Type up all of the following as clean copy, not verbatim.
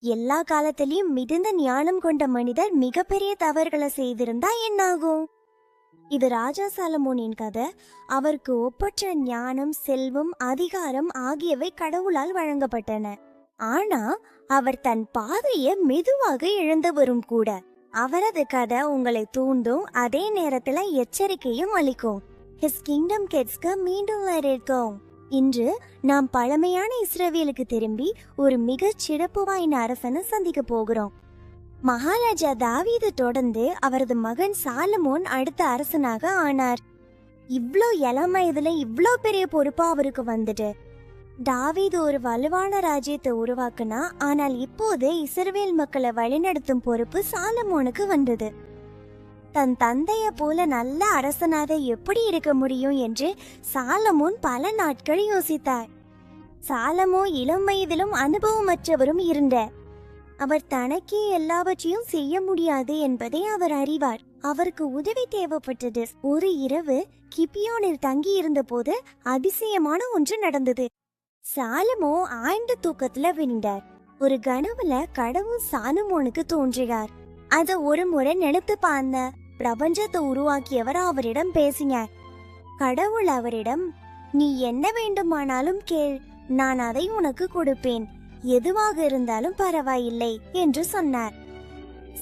எல்லா காலத்திலயும் மிகுந்த ஞானம் கொண்ட மனிதர் மிகப்பெரிய தவறுகளை செய்திருந்தா என்னாகும்? இது ராஜா சாலமோனின் கதை. அவருக்கு ஒப்பற்ற ஞானம், செல்வம், அதிகாரம் ஆகியவை கடவுளால் வழங்கப்பட்டன. ஆனா அவர் தன் பாதையை மெதுவாக இழந்தவரும் கூட. அவரது கதை உங்களை தூண்டும், அதே நேரத்துல எச்சரிக்கையும் அளிக்கும். His Kingdom Kidsக்கு மீண்டும் வரவேற்கிறோம். இன்று நாம் பழமையான இஸ்ரவேலுக்கு திரும்பி ஒரு மிக சிறப்பு வாய்ந்த அரசனை சந்திக்க போகிறோம். மகாராஜா தாவீது தொடர்ந்து அவரது மகன் சாலமோன் அடுத்த அரசனாக ஆனார். இவ்ளோ இளம் வயதுல இவ்ளோ பெரிய பொறுப்பா அவருக்கு வந்துட்டு. தாவீது ஒரு வலுவான ராஜ்யத்தை உருவாக்குனா, ஆனால் இப்போது இஸ்ரவேல் மக்களை வழிநடத்தும் பொறுப்பு சாலமோனுக்கு வந்தது. தன் தந்தைய போல நல்ல அரசனாக எப்படி இருக்க முடியும் என்று சாலமோன் பல நாட்கள் யோசித்தார். சாலமோ இளம் வயதிலும் அனுபவமற்றவரும் இருந்த அவர் தனக்கே எல்லாவற்றையும் செய்ய முடியாது என்பதை அவர் அறிவார். அவருக்கு உதவி தேவைப்பட்டது. ஒரு இரவு கிபியோனில் தங்கி இருந்த போது அதிசயமான ஒன்று நடந்தது. சாலமோ ஆழ்ந்த தூக்கத்துல விழுந்தார். ஒரு கனவுல கடவுள் சாலமோனுக்கு தோன்றினார். அத ஒரு முறை நினைத்து பார்த்த பிரபஞ்சத்தை உருவாக்கியவர் அவரிடம் பேசினார். கடவுள் அவரிடம், நீ என்ன வேண்டுமானாலும் கேள், நான் அதை உனக்கு கொடுப்பேன், எதுவாக இருந்தாலும் பரவாயில்லை என்று சொன்னார்.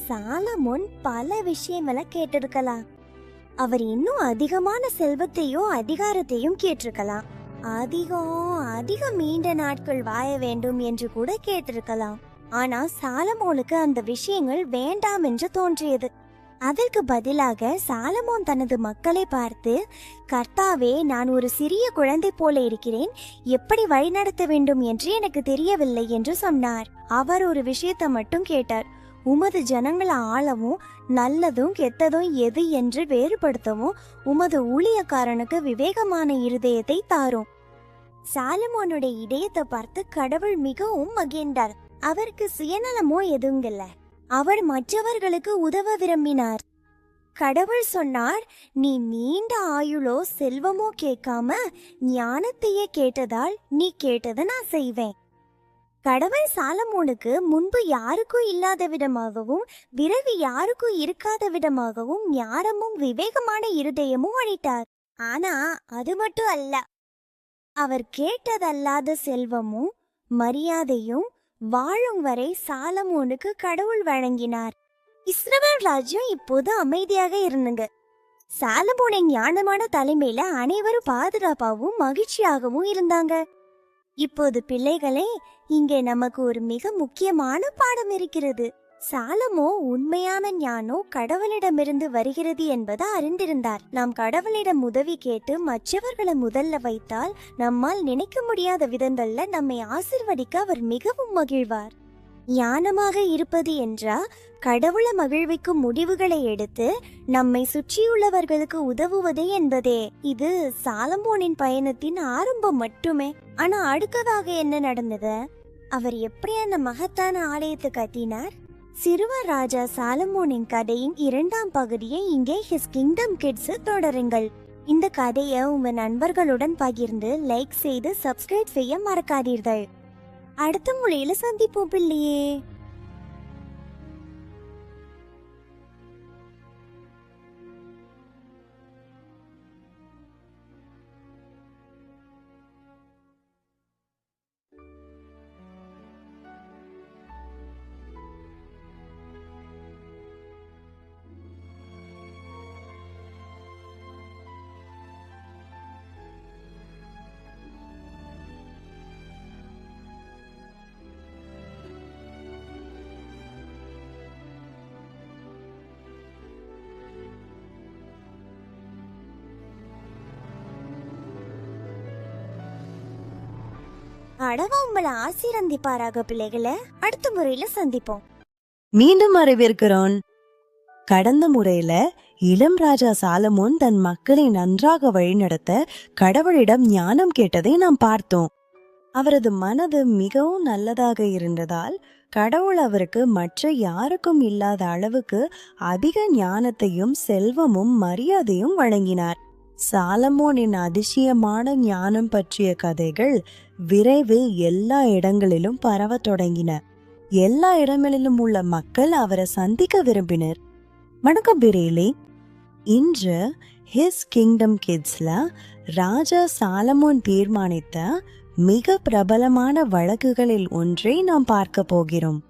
சாலமோன் பல விஷயங்களை கேட்டிருக்கலாம். அவர் இன்னும் அதிகமான செல்வத்தையும் அதிகாரத்தையும் கேட்டிருக்கலாம். அதிகம் நீண்ட நாட்கள் வாழ வேண்டும் என்று கூட கேட்டிருக்கலாம். ஆனா சாலமோனுக்கு அந்த விஷயங்கள் வேண்டாம் என்று தோன்றியது. அதற்கு பதிலாக சாலமோன் தனது மக்களை பார்த்து, கர்த்தாவே, நான் ஒரு சிறிய குழந்தை போல இருக்கிறேன், எப்படி வழிநடத்த வேண்டும் என்று எனக்கு தெரியவில்லை என்று சொன்னார். அவர் ஒரு விஷயத்தை மட்டும் கேட்டார். உமது ஜனங்களை ஆளவும், நல்லதும் கெட்டதும் எது என்று வேறுபடுத்தவும் உமது ஊழியக்காரனுக்கு விவேகமான இருதயத்தை தாரும். சாலமோனுடைய இதயத்தை பார்த்து கடவுள் மிகவும் மகிழ்ந்தார். அவருக்கு சுயநலமோ எதுவும் இல்லை. அவர் மற்றவர்களுக்கு உதவ விரும்பினார். கடவுள் சொன்னார், நீ நீண்ட ஆயுளோ செல்வமோ கேட்காம ஞானத்தையே கேட்டதால் நீ கேட்டதை நான் செய்வேன். கடவுள் சாலமோனுக்கு முன்பு யாருக்கும் இல்லாத விதமாகவும் விரைவி யாருக்கும் இருக்காத விதமாகவும் ஞானமும் விவேகமான இருதயமும் அளித்தார். ஆனா அது மட்டும் அல்ல, அவர் கேட்டதல்லாத செல்வமும் மரியாதையும் வாழும் வரை சாலமோனுக்கு கடவுள் வழங்கினார். இஸ்ரவேல் ராஜ்யம் இப்போது அமைதியாக இருந்துங்க. சாலமோனின் ஞானமான தலைமையில அனைவரும் பாதுகாப்பாகவும் மகிழ்ச்சியாகவும் இருந்தாங்க. இப்போது பிள்ளைகளே, இங்கே நமக்கு ஒரு மிக முக்கியமான பாடம் இருக்கிறது. சாலமோ உண்மையான ஞானம் கடவுளிடமிருந்து வருகிறது என்பதை அறிந்திருந்தார். நாம் கடவுளிடம் உதவி கேட்டு மற்றவர்களை முதல்ல வைத்தால் நம்மால் நினைக்க முடியாத விதங்கள்ல நம்மை ஆசிர்வதிக்க அவர் மிகவும் மகிழ்வார். ஞானமாக இருப்பது என்றால் கடவுளை மகிழ்விக்கும் முடிவுகளை எடுத்து நம்மை சுற்றியுள்ளவர்களுக்கு உதவுவது என்பதே. இது சாலமோனின் பயணத்தின் ஆரம்பம் மட்டுமே. ஆனா அடுத்ததாக என்ன நடந்தது? அவர் எப்படி அந்த மகத்தான ஆலயத்தை கட்டினார்? சிறுவர் ராஜா சாலமோனின் கதையின் 2ஆம் பகுதியை இங்கே His Kingdom Kids தொடருங்கள். இந்த கதையை உங்க நண்பர்களுடன் பகிர்ந்து லைக் செய்து சப்ஸ்கிரைப் செய்ய மறக்காதீர்கள். அடுத்த முறையில சந்திப்போம் பிள்ளையே. அடவா உங்களை ஆசீர்வதிப்பாராக பிள்ளைகளை. அடுத்த முறையில சந்திப்போம். மீண்டும் வரவேற்கிறோம். கடந்த முறையில இளம் ராஜா சாலமோன் தன் மக்களை நன்றாக வழிநடத்த கடவுளிடம் ஞானம் கேட்டதை நாம் பார்த்தோம். அவரது மனது மிகவும் நல்லதாக இருந்ததால் கடவுள் அவருக்கு மற்ற யாருக்கும் இல்லாத அளவுக்கு அதிக ஞானத்தையும் செல்வமும் மரியாதையும் வழங்கினார். சாலமோனின் அதிசயமான ஞானம் பற்றிய கதைகள் விரைவில் எல்லா இடங்களிலும் பரவ தொடங்கின. எல்லா இடங்களிலும் உள்ள மக்கள் அவரை சந்திக்க விரும்பினர். வணக்கம் பிரேலி. இன்று ஹிஸ் கிங்டம் கிட்ஸ்ல ராஜா சாலமோன் தீர்மானித்த மிக பிரபலமான வழக்குகளில் ஒன்றை நாம் பார்க்க போகிறோம்.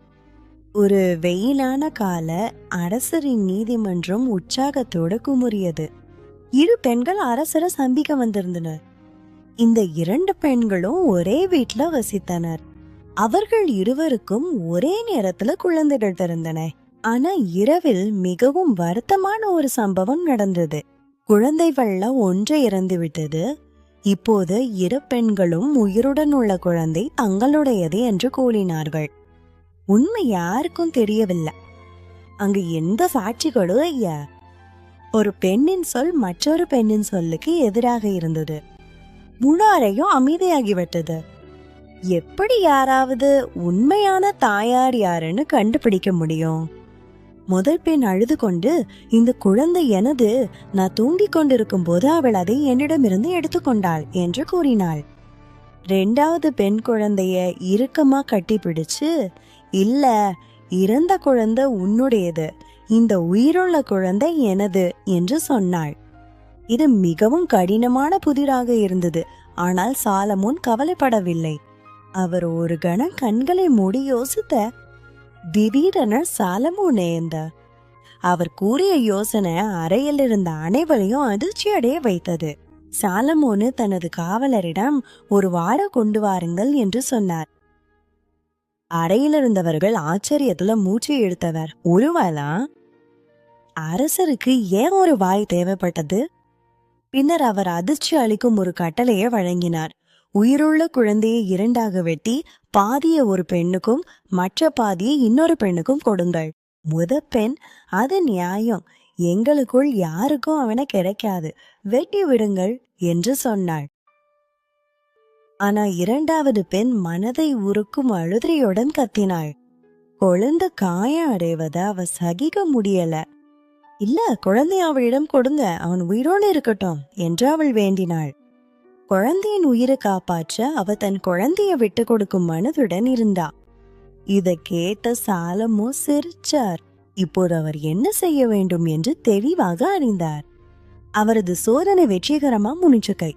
ஒரு வெயிலான கால அரசரின் நீதிமன்றம் உற்சாகத்தோடு குமுறியது. இரு பெண்கள் அரசரை சந்திக்க வந்திருந்தனர். இந்த இரண்டு பெண்களும் ஒரே வீட்டுல வசித்தனர். அவர்கள் இருவருக்கும் ஒரே நேரத்துல குழந்தைகள் பிறந்தன. ஆனா இரவில் மிகவும் வருத்தமான ஒரு சம்பவம் நடந்தது. குழந்தைகள்ல ஒன்று இறந்து விட்டது. இப்போது இரு பெண்களும் உயிருடன் உள்ள குழந்தை தங்களுடையது என்று கூறினார்கள். உண்மை யாருக்கும் தெரியவில்லை. அங்கு எந்த சாட்சிகளும் ஐயா. ஒரு பெண்ணின் சொல் மற்றொரு பெண்ணின் சொல்லுக்கு எதிராக இருந்தது. முழு அறையும் அமைதியாகிவிட்டது. எப்படி யாராவது உண்மையான தாயார் யாருன்னு கண்டுபிடிக்க முடியும்? முதல் பெண் அழுது கொண்டு, இந்த குழந்தை எனது, நான் தூங்கிக் கொண்டிருக்கும் போது அவள் அதை என்னிடமிருந்து எடுத்துக்கொண்டாள் என்று கூறினாள். இரண்டாவது பெண் குழந்தைய இறுக்கமா கட்டி பிடிச்சு, இல்ல, இறந்த குழந்தை உன்னுடையது, இந்த உயிருள்ள குழந்தை எனது என்று சொன்னாள். இது மிகவும் கடினமான புதிராக இருந்தது. ஆனால் சாலமோன் கவலைப்படவில்லை. அவர் ஒரு கணம் கண்களை மூடி யோசித்த. திடீரென சாலமோன் அவர் கூறிய யோசனை அறையில் இருந்த அனைவரையும் அதிர்ச்சி அடைய வைத்தது. சாலமோனு தனது காவலரிடம் ஒரு வாரம் கொண்டு வாருங்கள் என்று சொன்னார். அறையில் இருந்தவர்கள் ஆச்சரியத்துல மூச்சு இழுத்தவர். ஒருவேளை அரசருக்கு ஏன் ஒரு வாய் தேவைப்பட்டது? பின்னர் அவர் அதிர்ச்சி அளிக்கும் ஒரு கட்டளையை வழங்கினார். உயிருள்ள குழந்தையை இரண்டாக வெட்டி பாதிய ஒரு பெண்ணுக்கும் மற்ற பாதியை இன்னொரு பெண்ணுக்கும் கொடுங்கள். பெண், அது நியாயம், எங்களுக்குள் யாருக்கும் அவனை கிடைக்காது, வெட்டி விடுங்கள் என்று சொன்னாள். ஆனா இரண்டாவது பெண் மனதை உருக்கும் அழுதையுடன் கத்தினாள். குழந்தை காயம் அடைவதை அவ சகிக்க முடியல. இல்ல, குழந்தைய அவளிடம் கொடுங்க, அவன் உயிரோடு இருக்கட்டும் என்று அவள் வேண்டினாள். குழந்தையின் உயிரை காப்பாற்ற அவ தன் குழந்தைய விட்டு கொடுக்கும் மனதுடன் இருந்தா. இதை கேட்ட சாலமோ சிரிச்சார். இப்போது அவர் என்ன செய்ய வேண்டும் என்று தெளிவாக அறிந்தார். அவரது சோதனை வெற்றிகரமா முடிச்சுக்கை.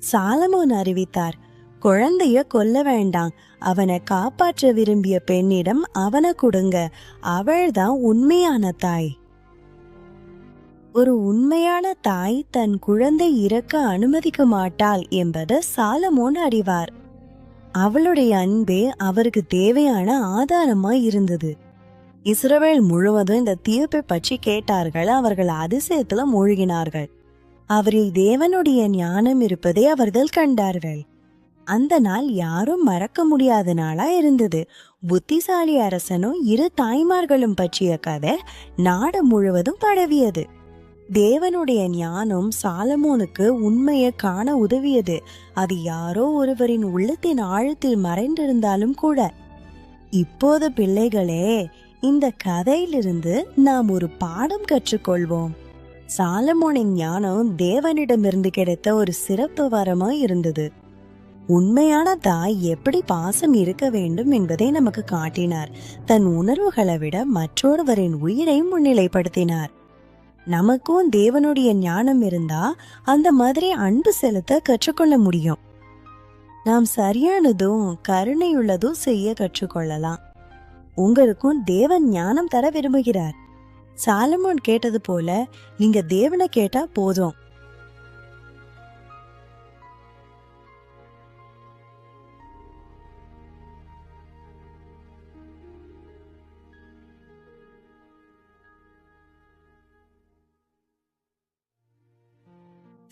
சாலமோன் அறிவித்தார், குழந்தைய கொல்ல வேண்டாம், அவனை காப்பாற்ற விரும்பிய பெண்ணிடம் அவனை கொடுங்க, அவள்தான் உண்மையான தாய். ஒரு உண்மையான தாய் தன் குழந்தை இறக்க அனுமதிக்க மாட்டாள் என்பதை சாலமோன் அறிவார். அவளுடைய அன்பே அவருக்கு தேவையான ஆதாரமா இருந்தது. இஸ்ரவேல் முழுவதும் இந்த தீர்ப்பை பற்றி கேட்டார்கள். அவர்கள் அதிசயத்துல மூழ்கினார்கள். அவரில் தேவனுடைய ஞானம் இருப்பதை அவர்கள் கண்டார்கள். அந்த நாள் யாரும் மறக்க முடியாத நாளா இருந்தது. புத்திசாலி அரசனும் இரு தாய்மார்களும் பற்றிய கதை நாடு முழுவதும் பரவியது. தேவனுடைய ஞானம் சாலமோனுக்கு உண்மையை காண உதவியது. அது யாரோ ஒருவரின் உள்ளத்தின் ஆழத்தில் மறைந்திருந்தாலும் கூட. இப்போது பிள்ளைகளே, இந்த கதையிலிருந்து நாம் ஒரு பாடம் கற்றுக்கொள்வோம். சாலமோனின் ஞானம் தேவனிடமிருந்து கிடைத்த ஒரு சிறப்பு வரமா இருந்தது. உண்மையான தாய் எப்படி பாசம் இருக்க வேண்டும் என்பதை நமக்கு காட்டினார். தன் உணர்வுகளை விட மற்றொருவரின் உயிரை முன்னிலைப்படுத்தினார். நமக்கும் தேவனுடைய ஞானம் இருந்தா அந்த மாதிரி அன்பு செலுத்த கற்றுக்கொள்ள முடியும். நாம் சரியானதும் கருணையுள்ளதும் செய்ய கற்றுக்கொள்ளலாம். உங்களுக்கும் தேவன் ஞானம் தர விரும்புகிறார். சாலமோன் கேட்டது போல நீங்க தேவனை கேட்டா போதும்.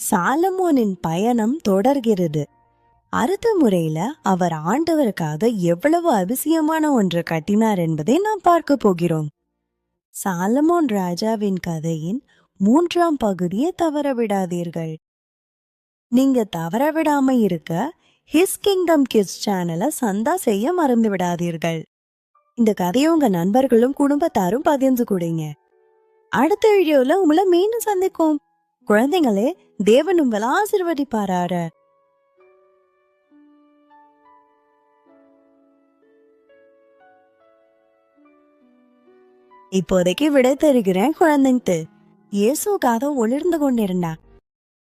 சாலமோனின் பயணம் தொடர்கிறது. அடுத்த முறையில அவர் ஆண்டவருக்காக எவ்வளவு அதிசயமான ஒன்று கட்டினார் என்பதை நாம் பார்க்க போகிறோம். சாலமோன் ராஜாவின் கதையின் 3ஆம் பகுதியை தவற விடாதீர்கள். நீங்க தவற விடாம இருக்க ஹிஸ் கிங்டம் கிட்ஸ் சேனலை சந்தா செய்ய மறந்து விடாதீர்கள். இந்த கதையை உங்க நண்பர்களும் குடும்பத்தாரும் பகிர்ந்து கொடுங்க. அடுத்த வீடியோல உங்களை மீண்டும் சந்திக்கும். குழந்தைங்களே, தேவன் உங்களை ஆசீர்வதிப்பாராக. இப்போதைக்கு விடை தருகிறேன் குழந்தைங்க. இயேசுக்காக ஒளிர்ந்து கொண்டிருந்தார்.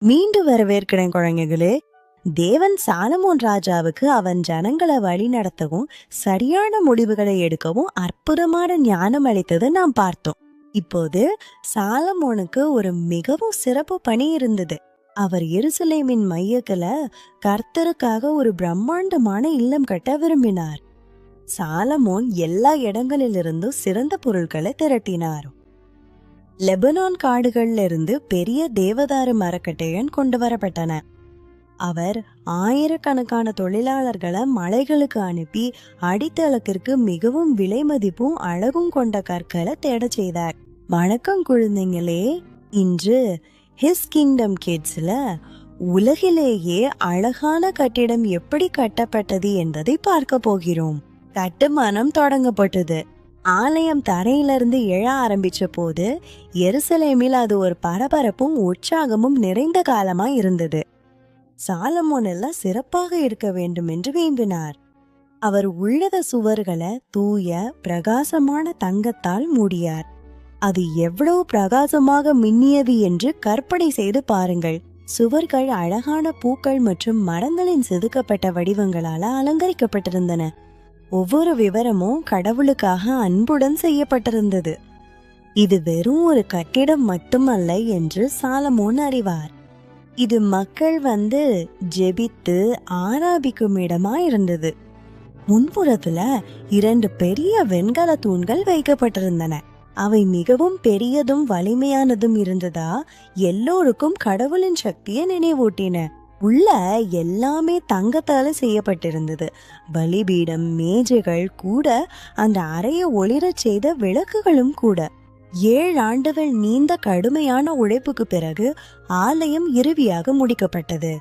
மீண்டும் வரவேற்கிறேன் குழந்தைகளே. தேவன் சாலமோன் ராஜாவுக்கு அவன் ஜனங்களை வழி நடத்தவும் சரியான முடிவுகளை எடுக்கவும் அற்புதமான ஞானம் அளித்ததை நாம் பார்த்தோம். இப்போது சாலமோனுக்கு ஒரு மிகவும் சிறப்பு பணி இருந்தது. அவர் எருசலேமின் மையத்துல கர்த்தருக்காக ஒரு பிரம்மாண்டமான இல்லம் கட்ட விரும்பினார். சாலமோன் எல்லா இடங்களிலிருந்தும் சிறந்த பொருட்களை திரட்டினார். லெபனான் காடுகள்ல இருந்து பெரிய தேவதாரு மரக்கட்டையன் கொண்டு வரப்பட்டன. அவர் ஆயிரக்கணக்கான தொழிலாளர்களை மலைகளுக்கு அனுப்பி அடித்தளத்திற்கு மிகவும் விலை மதிப்பும் அழகும் கொண்ட கற்களை தேட செய்தார். வணக்கம் குழந்தைங்களே. இன்று ஹிஸ் கிங்டம் கிட்ஸ்ல உலகிலேயே அழகான கட்டிடம் எப்படி கட்டப்பட்டது என்பதை பார்க்க போகிறோம். கட்டுமானம் தொடங்கப்பட்டது. ஆலயம் தரையிலிருந்து எழ ஆரம்பிச்ச போது எருசலேமில் அது ஒரு பரபரப்பும் உற்சாகமும் நிறைந்த காலமா இருந்தது. சாலமோன் எல்லாம் சிறப்பாக இருக்க வேண்டும் என்று விரும்பினார். அவர் உள்ளத சுவர்களை தூய பிரகாசமான தங்கத்தால் மூடியார். அது எவ்வளவு பிரகாசமாக மின்னியது என்று கற்பனை செய்து பாருங்கள். சுவர்கள் அழகான பூக்கள் மற்றும் மரங்களின் செதுக்கப்பட்ட வடிவங்களால அலங்கரிக்கப்பட்டிருந்தன. ஒவ்வொரு விவரமும் கடவுளுக்காக அன்புடன் செய்யப்பட்டிருந்தது. இது வெறும் ஒரு கட்டிடம் மட்டுமல்ல என்று சாலமோன் அறிவார். இது மக்கள் ஜெபித்து ஆராதிக்கும் இடமா இருந்தது. முன்புறத்துல 2 பெரிய வெண்கல தூண்கள் வைக்கப்பட்டிருந்தன. அவை மிகவும் பெரியதும் வலிமையானதும் இருந்ததா எல்லோருக்கும் கடவுளின் சக்தியை நினைவூட்டின. உள்ள எல்லாமே தங்கத்தால செய்யப்பட்டிருந்தது. பலிபீடம், மேஜைகள் கூட, அந்த அறையை ஒளிரச் செய்த விளக்குகளும் கூட. 7 ஆண்டுகள் நீண்ட கடுமையான உழைப்புக்கு பிறகு ஆலயம் இறுதியாக முடிக்கப்பட்டது.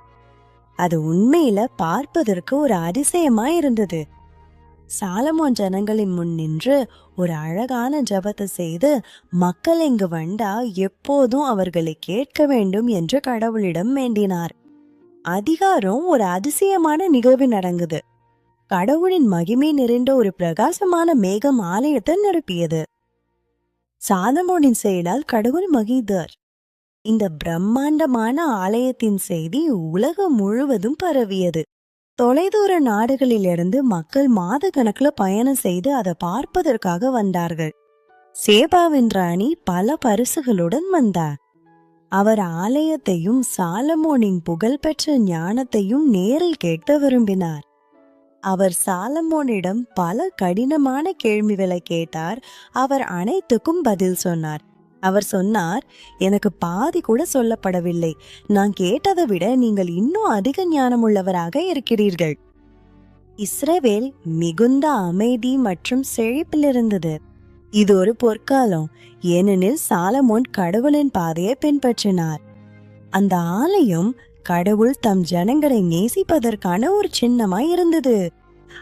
அது உண்மையில பார்ப்பதற்கு ஒரு அதிசயமா இருந்தது. சாலமோன் ஜனங்களின் முன் நின்று ஒரு அழகான ஜபத்தை செய்து, மக்கள் இங்கு வந்தா எப்போதும் அவர்களை கேட்க வேண்டும் என்று கடவுளிடம் வேண்டினார். அதிகாரம் ஒரு அதிசயமான நிகழ்வு நடந்தது. கடவுளின் மகிமை நிறைந்த ஒரு பிரகாசமான மேகம் ஆலயத்தை நிரப்பியது. சாலமோனின் செயலால் கடவுள் மகிழ்ந்தார். இந்த பிரம்மாண்டமான ஆலயத்தின் செய்தி உலகம் முழுவதும் பரவியது. தொலைதூர நாடுகளிலிருந்து மக்கள் மாத கணக்குல பயணம் செய்து அதை பார்ப்பதற்காக வந்தார்கள். சேபாவின் ராணி பல பரிசுகளுடன் வந்தார். அவர் ஆலயத்தையும் சாலமோனின் புகழ்பெற்ற ஞானத்தையும் நேரில் கேட்க விரும்பினார். அவர் சாலமோனிடம் பல கடினமான கேள்விகளை கேட்டார். அவர் அனைத்துக்கும் பதில் சொன்னார். அவர் சொன்னார், எனக்கு பாதி கூட சொல்லப்படவில்லை. நான் கேட்டதை விட நீங்கள் இன்னும் அதிக ஞானம் உள்ளவராக இருக்கிறீர்கள். இஸ்ரவேல் மிகுந்த அமைதி மற்றும் செழிப்பில் இருந்தது. இது ஒரு பொற்காலம், ஏனெனில் சாலமோன் கடவுளின் பாதையை பின்பற்றினார். அந்த ஆலயம் கடவுள் தம் ஜனங்களை நேசிப்பதற்கான ஒரு சின்னமாய் இருந்தது.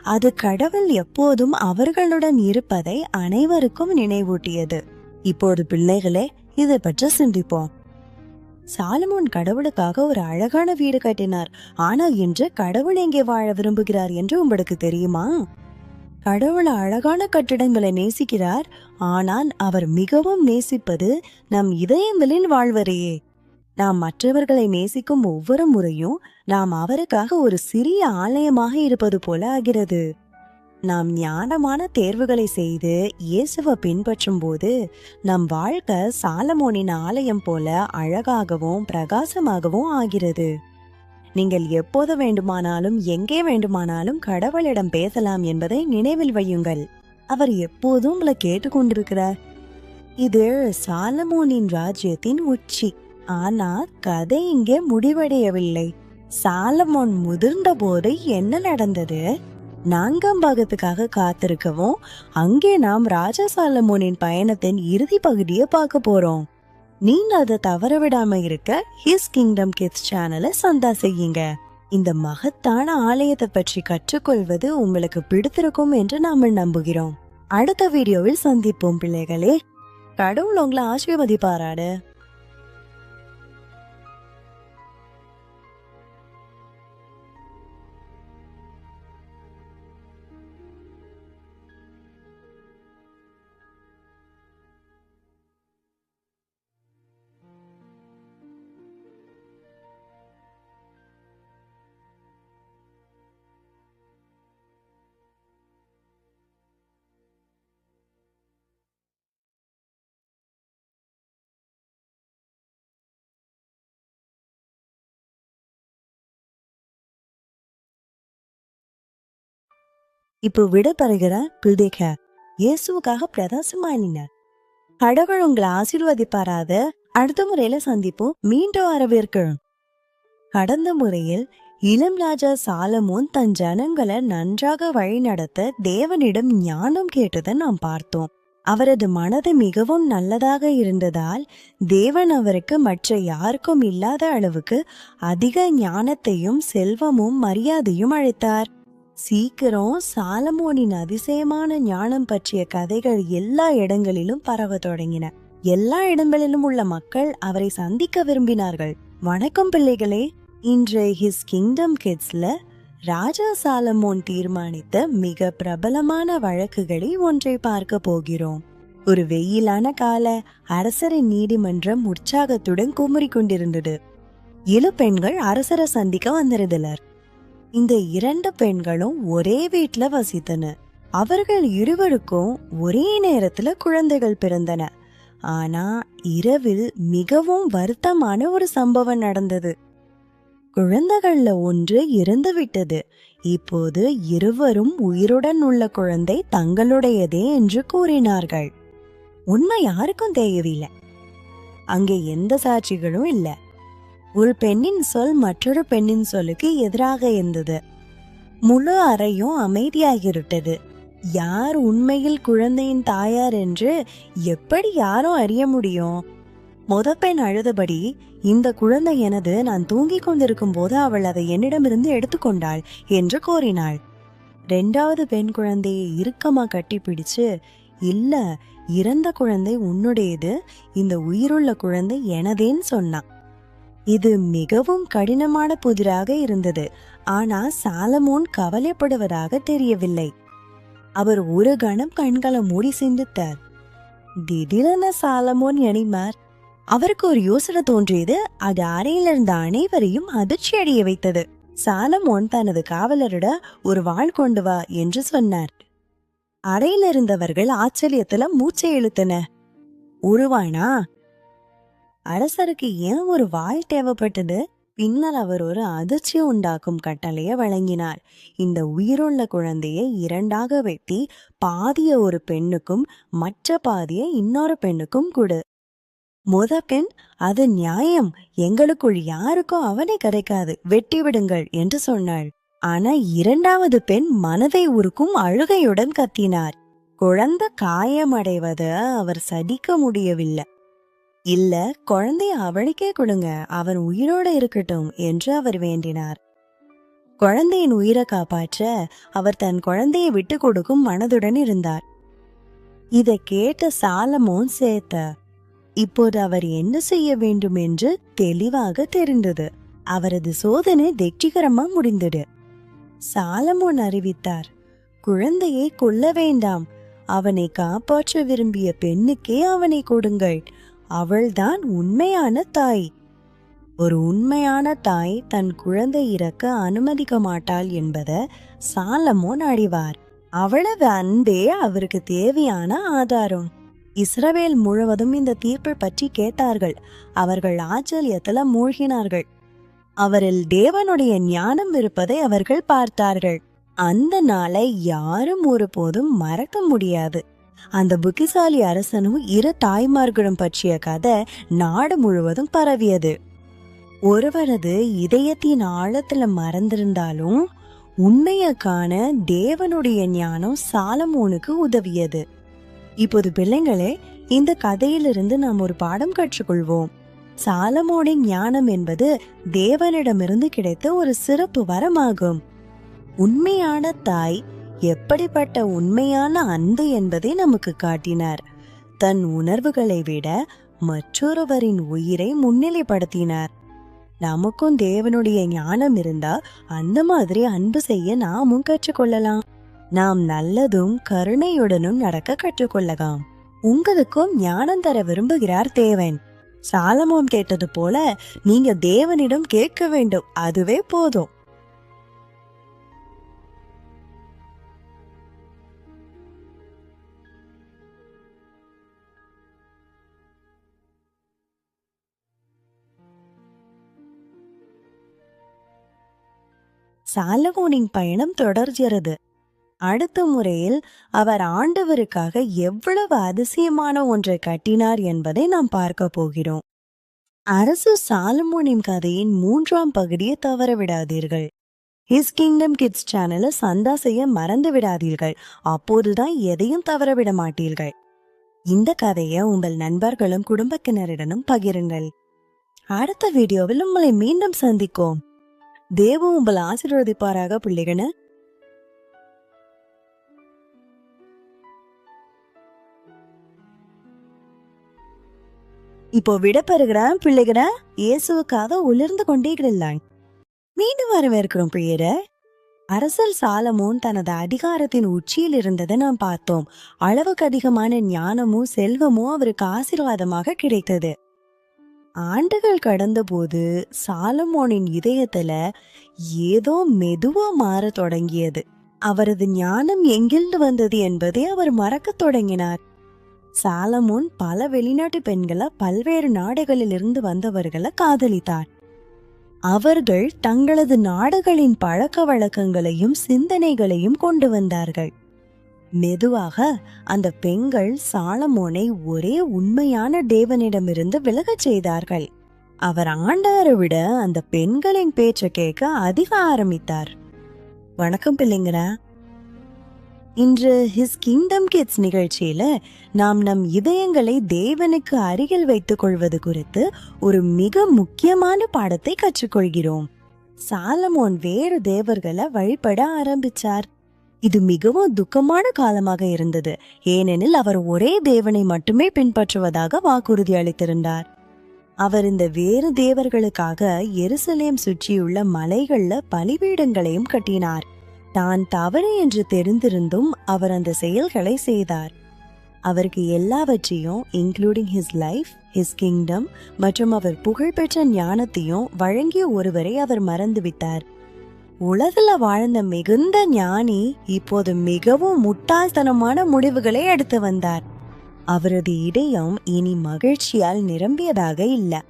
அது கடவுள் எப்போதும் அவர்களுடன் இருப்பதை அனைவருக்கும் நினைவூட்டியது. இப்போது பிள்ளைகளே, இதை பற்றி சிந்திப்போம். சாலமோன் கடவுளுக்காக ஒரு அழகான வீடு கட்டினார். ஆனால் இன்று கடவுள் எங்கே வாழ விரும்புகிறார் என்று உங்களுக்கு தெரியுமா? கடவுள் அழகான கட்டிடங்களை நேசிக்கிறார். ஆனால் அவர் மிகவும் நேசிப்பது நம் இதயங்களில் வாழ்வரையே. நாம் மற்றவர்களை நேசிக்கும் ஒவ்வொரு முறையும் நாம் அவருக்காக ஒரு சிறிய ஆலயமாக இருப்பது போல ஆகிறது. நாம் ஞானமான தேர்வுகளை செய்து இயேசுவை பின்பற்றும் போது நம் வாழ்க்கை சாலமோனின் ஆலயம் போல அழகாகவும் பிரகாசமாகவும் ஆகிறது. நீங்கள் எப்போது வேண்டுமானாலும் எங்கே வேண்டுமானாலும் கடவுளிடம் பேசலாம் என்பதை நினைவில் வையுங்கள். அவர் எப்போதும் உங்களை கேட்டுக்கொண்டிருக்கிறார். இது சாலமோனின் ராஜ்யத்தின் உச்சி. ஆனா கதை இங்கே முடிவடையவில்லை. சாலமோன் முதிர்ந்த போது என்ன நடந்தது? 4ஆம் பாகத்துக்காக காத்திருக்கவும், அங்கே நாம் ராஜா சாலமோனின் பயணத்தின் இறுதி பகுதியை பார்க்க போறோம். நீங்க அதை தவற விடாம இருக்க ஹிஸ் கிங்டம் கிட்ஸ் சேனலை சந்தா செய்யுங்க. இந்த மகத்தான ஆலயத்தை பற்றி கற்றுக்கொள்வது உங்களுக்கு பிடித்திருக்கும் என்று நாம நம்புகிறோம். அடுத்த வீடியோவில் சந்திப்போம் பிள்ளைகளே. கடவுள் உங்களை ஆசீர்வதிப்பாராடு. இப்போ விடப்படுகிற பிடிக்க இயேசுவுக்காக பிரகாசமானினார். கடவுள் உங்களை ஆசீர்வதிப்பாராத. அடுத்த முறையில சந்திப்போம். மீண்டும் வரவேற்கிறோம். கடந்த முறையில் இளம் ராஜா சாலமோன் தன் ஜனங்களை நன்றாக வழிநடத்த தேவனிடம் ஞானம் கேட்டதை நாம் பார்த்தோம். அவரது மனது மிகவும் நல்லதாக இருந்ததால் தேவன் அவருக்கு மற்ற யாருக்கும் இல்லாத அளவுக்கு அதிக ஞானத்தையும் செல்வமும் மரியாதையும் அளித்தார். சீக்கிரம் சாலமோனின் அதிசயமான ஞானம் பற்றிய கதைகள் எல்லா இடங்களிலும் பரவ தொடங்கின. எல்லா இடங்களிலும் உள்ள மக்கள் அவரை சந்திக்க விரும்பினார்கள். வணக்கம் பிள்ளைகளே. இன்றைய ஹிஸ் கிங்டம் கிட்ஸ்ல ராஜா சாலமோன் தீர்மானித்த மிக பிரபலமான வழக்குகளில் ஒன்றை பார்க்க போகிறோம். ஒரு வெயிலான கால அரசரின் நீதிமன்றம் உற்சாகத்துடன் குமுறி கொண்டிருந்தது. 7 பெண்கள் அரசரை சந்திக்க வந்திருந்தனர். இந்த 2 பெண்களும் ஒரே வீட்டுல வசித்தன. அவர்கள் இருவருக்கும் ஒரே நேரத்துல குழந்தைகள் பிறந்தன. ஆனா இரவில் மிகவும் வருத்தமான ஒரு சம்பவம் நடந்தது. குழந்தைகள்ல ஒன்று இறந்து விட்டது. இப்போது இருவரும் உயிருடன் உள்ள குழந்தை தங்களுடையதே என்று கூறினார்கள். உண்மை யாருக்கும் தெரியவில்லை. அங்கே எந்த சாட்சிகளும் இல்லை. ஒரு பெண்ணின் சொல் மற்றொரு பெண்ணின் சொல்லுக்கு எதிராக இருந்தது. முழு அறையும் அமைதியாகிவிட்டது. யார் உண்மையில் குழந்தையின் தாயார் என்று எப்படி யாரும் அறிய முடியும்? பெண் அழுதபடி, இந்த குழந்தை எனது, நான் தூங்கிக் கொண்டிருக்கும் போது அவள் அதை என்னிடமிருந்து எடுத்துக்கொண்டாள் என்று கூறினாள். 2வது பெண் குழந்தையை இறுக்கமா கட்டி பிடிச்சு, இல்ல, இறந்த குழந்தை உன்னுடையது, இந்த உயிருள்ள குழந்தை எனதேன்னு சொன்னான். இது மிகவும் கடினமான புதிராக இருந்தது. ஆனா சாலமோன் கவலைப்படுவதாக தெரியவில்லை. அவர் ஒரு கணம் கண்களை மூடி சிந்தித்தார். திடீரென சாலமோன் எணிமார். அவருக்கு ஒரு யோசனை தோன்றியது. அது அறையில் இருந்த அனைவரையும் அதிர்ச்சி அடைய வைத்தது. சாலமோன் தனது காவலரிட ஒரு வாள் கொண்டு வா என்று சொன்னார். அறையில் இருந்தவர்கள் ஆச்சரியத்துல மூச்சை இழுத்தன. ஒரு வாளா? அரசருக்கு ஏன் ஒரு வாள் தேவைப்பட்டது? பின்னர் அவர் ஒரு அதிர்ச்சி உண்டாக்கும் கட்டளையை வழங்கினார். இந்த உயிருள்ள குழந்தையை 2ஆக வெட்டி பாதிய ஒரு பெண்ணுக்கும் மற்ற பாதியை இன்னொரு பெண்ணுக்கும் கொடு. பெண், அது நியாயம், எங்களுக்குள் யாருக்கும் அவனை கிடைக்காது, வெட்டி விடுங்கள் என்று சொன்னாள். ஆனா 2வது பெண் மனதை உருக்கும் அழுகையுடன் கத்தினார். குழந்தை காயமடைவத அவர் சகிக்க முடியவில்லை. இல்ல, குழந்தைய அவனுக்கே கொடுங்க, அவன் உயிரோட இருக்கட்டும் என்று அவர் வேண்டினார். குழந்தையின் உயிரை காப்பாற்ற அவர் தன் குழந்தையை விட்டு கொடுக்கும் மனதுடன் இருந்தார். இதை கேட்ட சாலமோன் சேர்த்த. இப்போது அவர் என்ன செய்ய வேண்டும் என்று தெளிவாக தெரிந்தது. அவரது சோதனை வெற்றிகரமா முடிந்தது. சாலமோன் அறிவித்தார், குழந்தையை கொல்ல வேண்டாம், அவனை காப்பாற்ற விரும்பிய பெண்ணுக்கே அவனை கொடுங்கள், அவள்தான் உண்மையான தாய். ஒரு உண்மையான தாய் தன் குழந்தை இறக்க அனுமதிக்க மாட்டாள் என்பதை சாலமோன் அறிவார். அவளது அன்பே அவருக்கு தேவையான ஆதாரம். இஸ்ரவேல் முழுவதும் இந்த தீர்ப்பை பற்றி கேட்டார்கள். அவர்கள் ஆச்சரியத்துல மூழ்கினார்கள். அவரில் தேவனுடைய ஞானம் இருப்பதை அவர்கள் பார்த்தார்கள். அந்த நாளை யாரும் ஒருபோதும் மறக்க முடியாது. அந்த புத்திசாலி அரசனும் 2 தாய்மார்களும் பற்றிய கதை நாடு முழுவதும் பரவியது. ஒருவரது இதயத்தின் ஆழத்துல மறந்திருந்தாலும் உண்மையை காண தேவனுடைய ஞானம் சாலமோனுக்கு உதவியது. இப்போது பிள்ளைங்களே, இந்த கதையிலிருந்து நாம் ஒரு பாடம் கற்றுக்கொள்வோம். சாலமோனின் ஞானம் என்பது தேவனிடமிருந்து கிடைத்த ஒரு சிறப்பு வரமாகும். உண்மையான தாய் எப்படிப்பட்ட உண்மையான அன்பு என்பதை நமக்கு காட்டினார். தன் உணர்வுகளை விட மற்றொருவரின் உயிரை முன்னிலைப்படுத்தினார். நமக்கும் தேவனுடைய ஞானம் இருந்தா அந்த மாதிரி அன்பு செய்ய நாமும் கற்றுக்கொள்ளலாம். நாம் நல்லதும் கருணையுடனும் நடக்க கற்றுக்கொள்ளலாம். உங்களுக்கும் ஞானம் தர விரும்புகிறார் தேவன். சாலமோன் கேட்டது போல நீங்க தேவனிடம் கேட்க வேண்டும், அதுவே போதும். சாலமோனின் பயணம் தொடர்கிறது. அடுத்த முறையில் அவர் ஆண்டவருக்காக எவ்வளவு அதிசயமான ஒன்றை கட்டினார் என்பதை நாம் பார்க்க போகிறோம். அரசு சாலமோனின் கதையின் 3ஆம் பகுதியை தவற விடாதீர்கள். ஹிஸ் கிங்டம் கிட்ஸ் சேனலை சந்தா செய்ய மறந்து விடாதீர்கள். அப்போதுதான் எதையும் தவற விட மாட்டீர்கள். இந்த கதையை உங்கள் நண்பர்களும் குடும்பத்தினரிடனும் பகிருங்கள். அடுத்த வீடியோவில் உங்களை மீண்டும் சந்திக்கும். தேவன் உங்களை ஆசீர்வதிப்பாராக பிள்ளைகளே. இப்போ விடப்பெறுகிற பிள்ளைகிற இயேசுவுக்காக உலர்ந்து கொண்டே இருந்தாங்க. மீண்டும் வரவேற்கிறோம் பிள்ளையரை. அரசர் சாலமோன் தனது அதிகாரத்தின் உச்சியில் இருந்ததை நாம் பார்த்தோம். அளவுக்கு அதிகமான ஞானமும் செல்வமும் அவருக்கு ஆசீர்வாதமாக கிடைத்தது. ஆண்டுகள் கடந்த போது சாலமோனின் இதயத்துல ஏதோ மெதுவா மாற தொடங்கியது. அவரது ஞானம் எங்கிருந்து வந்தது என்பதை அவர் மறக்க தொடங்கினார். சாலமோன் பல வெளிநாட்டு பெண்களை, பல்வேறு நாடுகளில் இருந்து வந்தவர்களை காதலித்தார். அவர்கள் தங்களது நாடுகளின் பழக்க வழக்கங்களையும் சிந்தனைகளையும் கொண்டு வந்தார்கள். மெதுவாக அந்த பெண்கள் சாலமோனை ஒரே உண்மையான தேவனிடமிருந்து விலகச் செய்தார்கள். அவர் ஆண்டவரை விட அந்த பெண்களின் பேச்சை கேட்க அதிக ஆரம்பித்தார். வணக்கம் பிள்ளைங்களா. இன்று ஹிஸ் கிங்டம் கிட்ஸ் நிகழ்ச்சியில நாம் நம் இதயங்களை தேவனுக்கு அருகில் வைத்துக் கொள்வது குறித்து ஒரு மிக முக்கியமான பாடத்தை கற்றுக்கொள்கிறோம். சாலமோன் வேறு தேவர்களை வழிபட ஆரம்பிச்சார். இது மிகவும் துக்கமான காலமாக இருந்தது. ஏனெனில் அவர் ஒரே தேவனை மட்டுமே பின்பற்றுவதாக வாக்குறுதி அளித்திருந்தார். அவர் இந்த வேறு தேவர்களுக்காக எருசலேம் சுற்றியுள்ள மலைகள்ல பலிபீடங்களையும் கட்டினார். தான் தவறு என்று தெரிந்திருந்தும் அவர் அந்த செயல்களை செய்தார். அவருக்கு எல்லாவற்றையும் including his life, his kingdom மற்றும் அவர் புகழ்பெற்ற ஞானத்தையும் வழங்கிய ஒருவரை அவர் மறந்துவிட்டார். உலகில் வாழ்ந்த மிகுந்த ஞானி இப்போது மிகவும் முட்டாள்தனமான முடிவுகளை எடுத்து வந்தார். அவரது இதயம் இனி மகிழ்ச்சியால் நிரம்பியதாக இல்லை.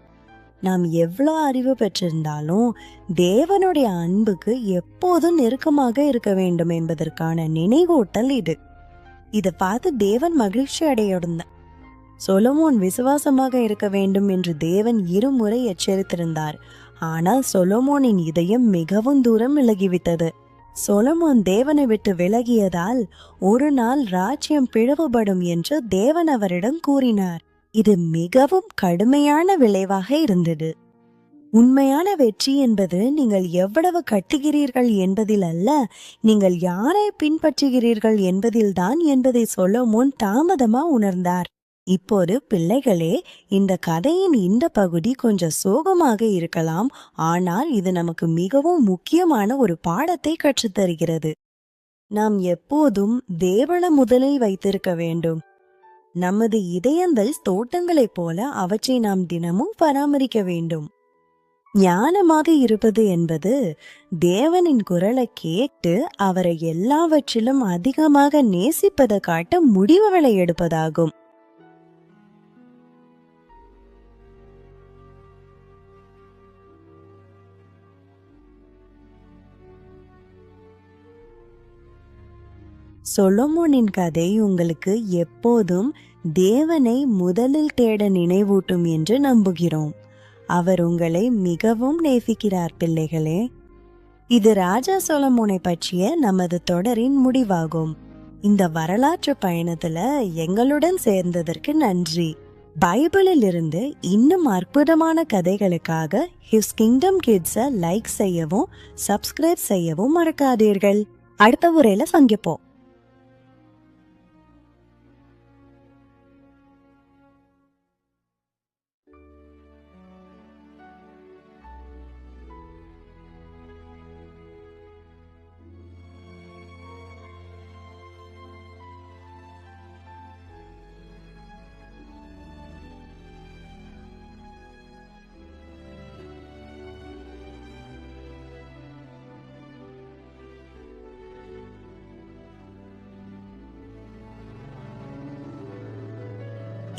நாம் எவ்வளோ அறிவு பெற்றிருந்தாலும் தேவனுடைய அன்புக்கு எப்போதும் நெருக்கமாக இருக்க வேண்டும் என்பதற்கான நினைவூட்டல் இது. இதை பார்த்து தேவன் மகிழ்ச்சி அடையுண்டார். சொலோமோன் விசுவாசமாக இருக்க வேண்டும் என்று தேவன் இருமுறை எச்சரித்திருந்தார். ஆனால் சொலோமோனின் இதயம் மிகவும் தூரம் விலகிவிட்டது. சொலோமோன் தேவனை விட்டு விலகியதால் ஒரு நாள் ராஜ்யம் பிளவுபடும் என்று தேவன் அவரிடம் கூறினார். இது மிகவும் கடுமையான விளைவாக இருந்தது. உண்மையான வெற்றி என்பது நீங்கள் எவ்வளவு கட்டுகிறீர்கள் என்பதில் அல்ல, நீங்கள் யாரை பின்பற்றுகிறீர்கள் என்பதில்தான் என்பதை சொலோமோன் தாமதமா உணர்ந்தார். இப்போது பிள்ளைகளே, இந்த கதையின் இந்த பகுதி கொஞ்சம் சோகமாக இருக்கலாம். ஆனால் இது நமக்கு மிகவும் முக்கியமான ஒரு பாடத்தை கற்றுத்தருகிறது. நாம் எப்போதும் தேவனை முதலில் வைத்திருக்க வேண்டும். நமது இதயங்கள் தோட்டங்களைப் போல அவற்றை நாம் தினமும் பராமரிக்க வேண்டும். ஞானமாக இருப்பது என்பது தேவனின் குரலை கேட்டு அவரை எல்லாவற்றிலும் அதிகமாக நேசிப்பதை காட்ட முடிவுகளை எடுப்பதாகும். சொலோமோனின் கதை உங்களுக்கு எப்போதும் தேவனை முதலில் தேட நினைவூட்டும் என்று நம்புகிறோம். அவர் உங்களை மிகவும் நேசிக்கிறார் பிள்ளைகளே. இது ராஜா சொலோமோனை பற்றிய நமது தொடரின் முடிவாகும். இந்த வரலாற்று பயணத்துல எங்களுடன் சேர்ந்ததற்கு நன்றி. பைபிளில் இருந்து இன்னும் அற்புதமான கதைகளுக்காக ஹிஸ் கிங்டம் கிட்ஸை லைக் செய்யவும் சப்ஸ்கிரைப் செய்யவும் மறக்காதீர்கள். அடுத்த முறையில சந்திப்போம்.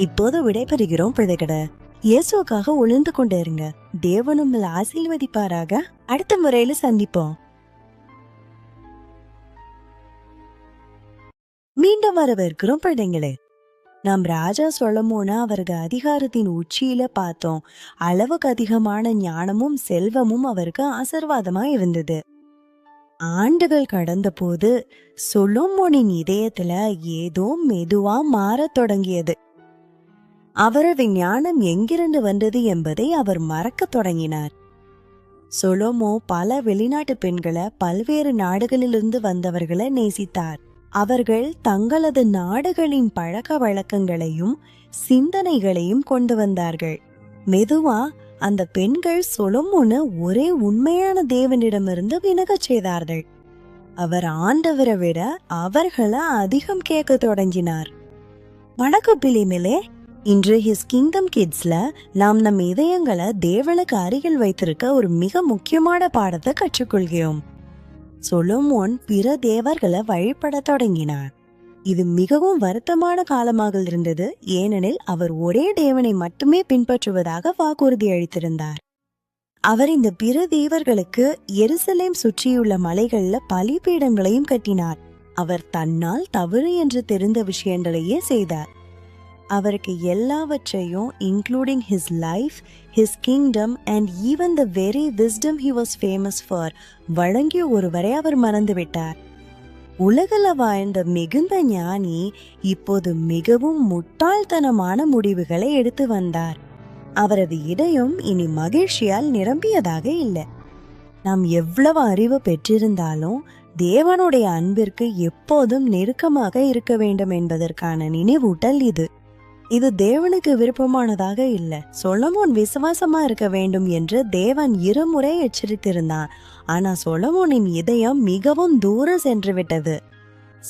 இப்போது விடைபெறுகிறோம் பிள்ளைகள. இயேசுக்காக உழுந்து கொண்டு இருங்க. தேவன் உங்களை ஆசீர்வதிப்பாராக. அடுத்த முறையில சந்திப்போம். வரவேற்கிறோம் பிள்ளைங்களே. நாம் ராஜா சொலமோன அவருக்கு அதிகாரத்தின் உச்சியில பார்த்தோம். அளவுக்கு அதிகமான ஞானமும் செல்வமும் அவருக்கு ஆசீர்வாதமா இருந்தது. ஆண்டுகள் கடந்த போது சொலோமோனின் இதயத்துல ஏதோ மெதுவா மாறத் தொடங்கியது. அவரது ஞானம் எங்கிருந்து வந்தது என்பதை அவர் மறக்கத் தொடங்கினார். சொலோமோ பல வெளிநாட்டு பெண்களை, பல்வேறு நாடுகளிலிருந்து வந்தவர்களை நேசித்தார். அவர்கள் தங்களது நாடுகளின் பழக்க வழக்கங்களையும் சிந்தனைகளையும் கொண்டு வந்தார்கள். மெதுவா அந்த பெண்கள் சொலோமோனை ஒரே உண்மையான தேவனிடமிருந்து விலகச் செய்தார்கள். அவர் ஆண்டவரை விட அவர்களை அதிகம் கேட்க தொடங்கினார். வணக்கம் பிள்ளைகளே. இன்று ஹிஸ் கிங்டம் கிட்ஸ்ல நாம் நம் இதயங்களை தேவனுக்கு அருகில் வைத்திருக்க ஒரு மிக முக்கியமான பாடத்தை கற்றுக்கொள்கிறோம். சொலோமோன் பிற தேவர்களை வழிபட தொடங்கினார். இது மிகவும் வருத்தமான காலமாக இருந்தது. ஏனெனில் அவர் ஒரே தேவனை மட்டுமே பின்பற்றுவதாக வாக்குறுதி அளித்திருந்தார். அவர் இந்த பிற தேவர்களுக்கு எருசலேம் சுற்றியுள்ள மலைகள்ல பலிபீடங்களையும் கட்டினார். அவர் தன்னால் தவறு என்று தெரிந்த விஷயங்களையே செய்தார். அவருக்கு எல்லாவற்றையும், including his life, his kingdom and even the very wisdom he was famous for, வழங்கிய ஒருவரை அவர் மறந்துவிட்டார். உலகில் வாழ்ந்த மிகுந்த ஞானி இப்போது மிகவும் முட்டாள்தனமான முடிவுகளை எடுத்து வந்தார். அவரது இதயம் இனி மகிழ்ச்சியால் நிரம்பியதாக இல்லை. நாம் எவ்வளவு அறிவு பெற்றிருந்தாலும் தேவனுடைய அன்பிற்கு எப்போதும் நெருக்கமாக இருக்க வேண்டும் என்பதற்கான நினைவூட்டல் இது. இது தேவனுக்கு விருப்பமானதாக இல்லை. சொலமோன் விசுவாசமா இருக்க வேண்டும் என்று தேவன் இருமுறை எச்சரித்திருந்தார். ஆனா சொலமோனின் இதயம் மிகவும் தூரம் சென்று விட்டது.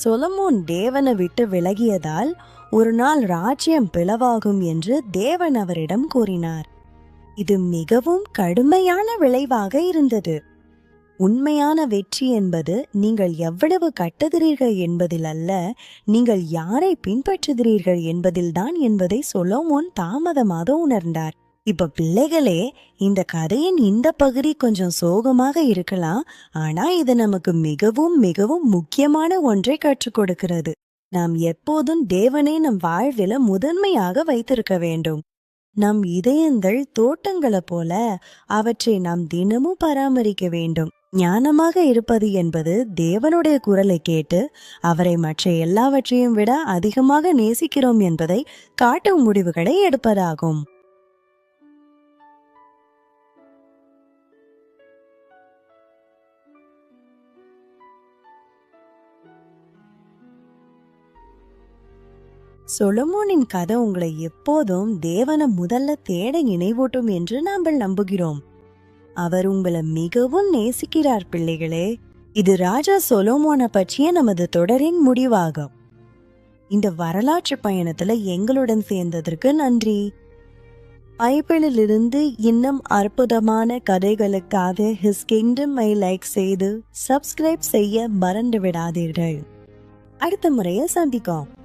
சொலமோன் தேவனை விட்டு விலகியதால் ஒரு நாள் ராஜ்யம் பிளவாகும் என்று தேவன் அவரிடம் கூறினார். இது மிகவும் கடுமையான விளைவாக இருந்தது. உண்மையான வெற்றி என்பது நீங்கள் எவ்வளவு கட்டுகிறீர்கள் என்பதில் அல்ல, நீங்கள் யாரை பின்பற்றுகிறீர்கள் என்பதில்தான் என்பதை சொலோமோன் தாமதமாக உணர்ந்தார். இப்ப பிள்ளைகளே, இந்த கதையின் இந்த பகுதி கொஞ்சம் சோகமாக இருக்கலாம். ஆனா இது நமக்கு மிகவும் மிகவும் முக்கியமான ஒன்றை கற்றுக் கொடுக்கிறது. நாம் எப்போதும் தேவனை நம் வாழ்வில முதன்மையாக வைத்திருக்க வேண்டும். நம் இதயங்கள் தோட்டங்களை போல, அவற்றை நாம் தினமும் பராமரிக்க வேண்டும். ஞானமாக இருப்பது என்பது தேவனுடைய குரலை கேட்டு அவரை மற்ற எல்லாவற்றையும் விட அதிகமாக நேசிக்கிறோம் என்பதை காட்டும் முடிவுகளை எடுப்பதாகும். சொலமோனின் கதை உங்களை எப்போதும் தேவனை முதல்ல தேட நினைவூட்டும் என்று நாம் நம்புகிறோம். அவர் உங்களை மிகவும் நேசிக்கிறார் பிள்ளைகளே. இது ராஜா சொலோமோனை பற்றிய நமது தொடரின் முடிவாகும். இந்த வரலாற்று பயணத்துல எங்களுடன் சேர்ந்ததற்கு நன்றி. பைபிளில் இருந்து இன்னும் அற்புதமான கதைகளுக்காக ஹிஸ் கிங்டம்-ஐ லைக் செய்து சப்ஸ்கிரைப் செய்ய மறந்து விடாதீர்கள். அடுத்த முறையை சந்திக்கும்.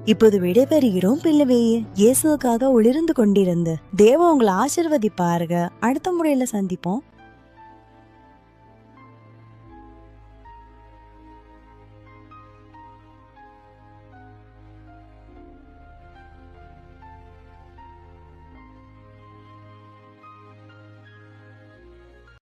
இப்போது விடைபெறுகிறோம் பிள்ளைவே. இயேசுக்காக ஒளிர்ந்து கொண்டிருந்து தேவ உங்களை ஆசீர்வதிப்பாருங்க. அடுத்த முறையில சந்திப்போம்.